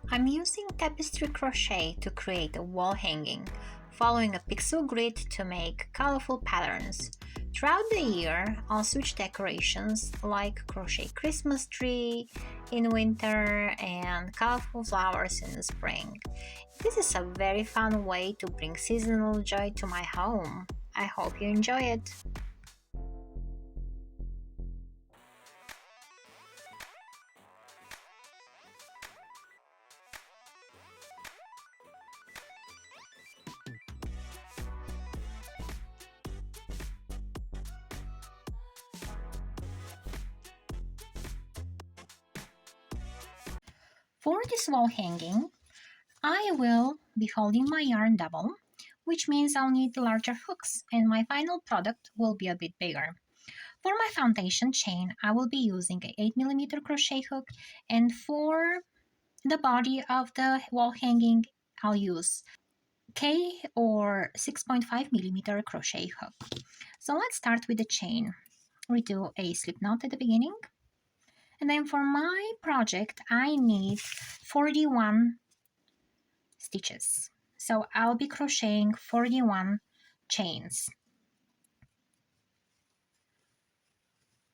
I'm using Tapestry Crochet to create a wall hanging, following a pixel grid to make colorful patterns. Throughout the year, I'll switch decorations like crochet Christmas tree in winter and colorful flowers in the spring. This is a very fun way to bring seasonal joy to my home. I hope you enjoy it. For this wall hanging, I will be holding my yarn double, which means I'll need larger hooks and my final product will be a bit bigger. For my foundation chain, I will be using an 8mm crochet hook, and for the body of the wall hanging, I'll use K or 6.5mm crochet hook. So let's start with the chain. We do a slip knot at the beginning. And then for my project, I need 41 stitches. So I'll be crocheting 41 chains.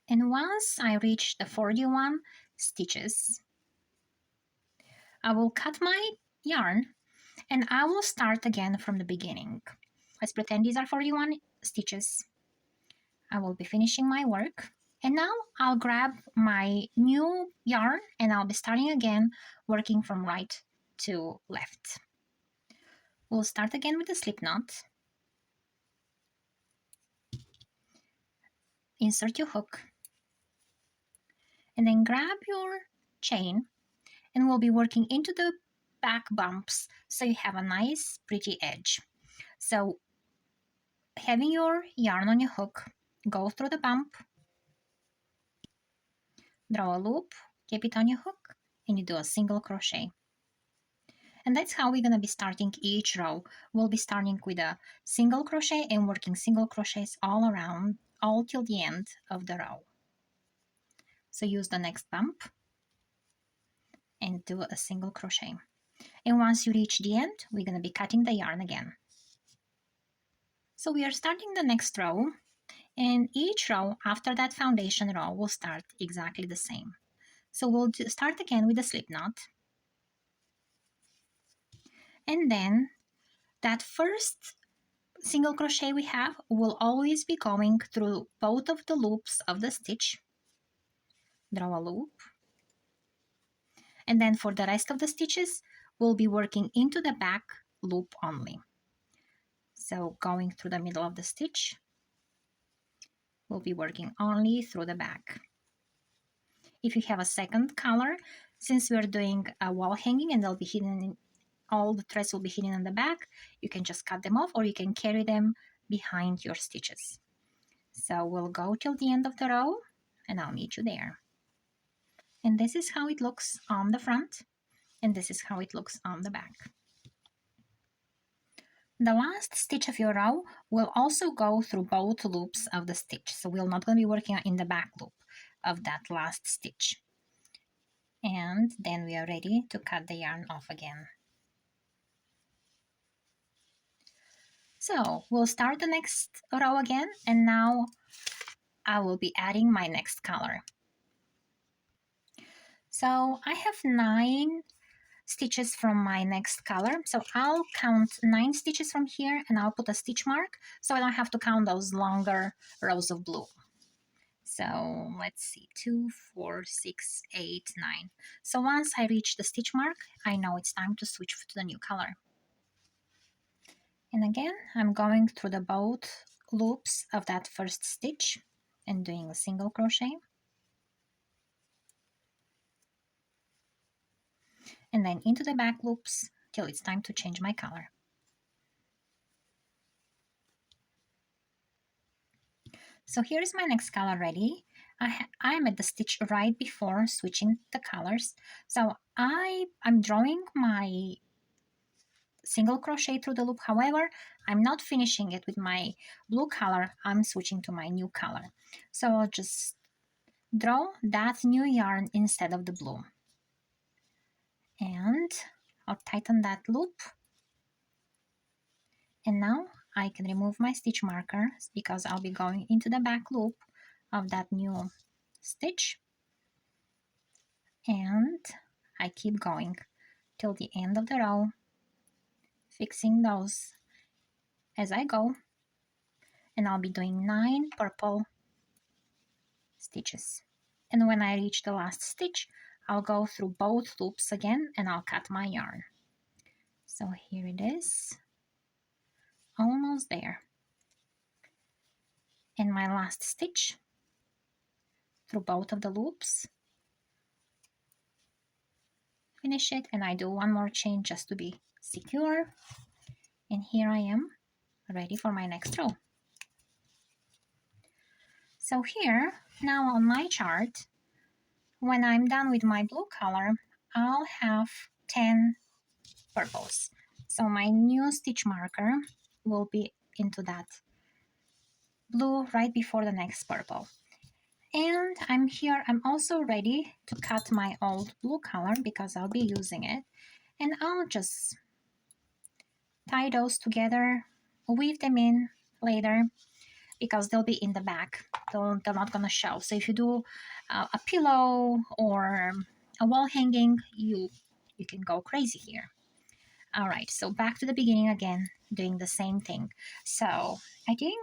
And once I reach the 41 stitches, I will cut my yarn and I will start again from the beginning. Let's pretend these are 41 stitches. I will be finishing my work. And now I'll grab my new yarn and I'll be starting again, working from right to left. We'll start again with the slip knot. Insert your hook. And then grab your chain and we'll be working into the back bumps so you have a nice pretty edge. So having your yarn on your hook, go through the bump, draw a loop, keep it on your hook, and you do a single crochet. And that's how we're going to be starting each row. We'll be starting with a single crochet and working single crochets all around, all till the end of the row. So use the next bump and do a single crochet. And once you reach the end, we're going to be cutting the yarn again. So we are starting the next row, and each row after that foundation row will start exactly the same. So we'll start again with the slip knot. And then that first single crochet we have will always be going through both of the loops of the stitch. Draw a loop. And then for the rest of the stitches, we'll be working into the back loop only. So going through the middle of the stitch, we'll be working only through the back. If you have a second color, since we're doing a wall hanging and they'll be hidden in, all the threads will be hidden on the back, you can just cut them off or you can carry them behind your stitches. So we'll go till the end of the row and I'll meet you there. And this is how it looks on the front and this is how it looks on the back. The last stitch of your row will also go through both loops of the stitch. So we're not going to be working in the back loop of that last stitch. And then we are ready to cut the yarn off again. So we'll start the next row again, and now I will be adding my next color. So I have 9 stitches from my next color, so I'll count 9 stitches from here and I'll put a stitch mark so I don't have to count those longer rows of blue. So let's see, 2, 4, 6, 8, 9. So once I reach the stitch mark, I know it's time to switch to the new color. And again, I'm going through the both loops of that first stitch and doing a single crochet. And then into the back loops till it's time to change my color. So here is my next color ready. I'm at the stitch right before switching the colors. So I'm drawing my single crochet through the loop. However, I'm not finishing it with my blue color. I'm switching to my new color. So I'll just draw that new yarn instead of the blue. And I'll tighten that loop. And now I can remove my stitch marker because I'll be going into the back loop of that new stitch. And I keep going till the end of the row, fixing those as I go. And I'll be doing 9 purple stitches. And when I reach the last stitch, I'll go through both loops again and I'll cut my yarn. So here it is, almost there. And my last stitch through both of the loops, finish it, and I do one more chain just to be secure. And here I am, ready for my next row. So here, now on my chart, when I'm done with my blue color, I'll have 10 purples. So my new stitch marker will be into that blue right before the next purple. And I'm also ready to cut my old blue color because I'll be using it. And I'll just tie those together, weave them in later because they'll be in the back. They're not gonna show. So if you do a pillow or a wall hanging, you can go crazy here. All right, so back to the beginning again, doing the same thing. So I think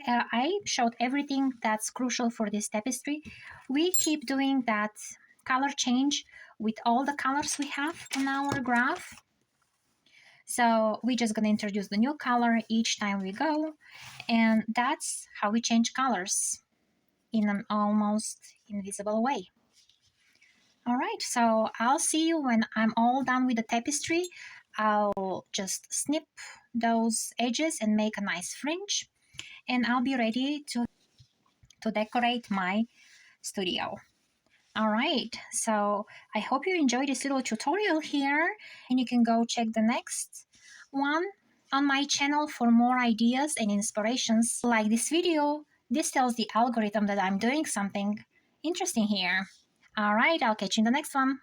I showed everything that's crucial for this tapestry. We keep doing that color change with all the colors we have on our graph. So we're just going to introduce the new color each time we go, and that's how we change colors in an almost invisible way. All right, so I'll see you when I'm all done with the tapestry. I'll just snip those edges and make a nice fringe, and I'll be ready to decorate my studio. All right, so I hope you enjoyed this little tutorial here, and you can go check the next one on my channel for more ideas and inspirations. Like this video, this tells the algorithm that I'm doing something interesting here. All right, I'll catch you in the next one.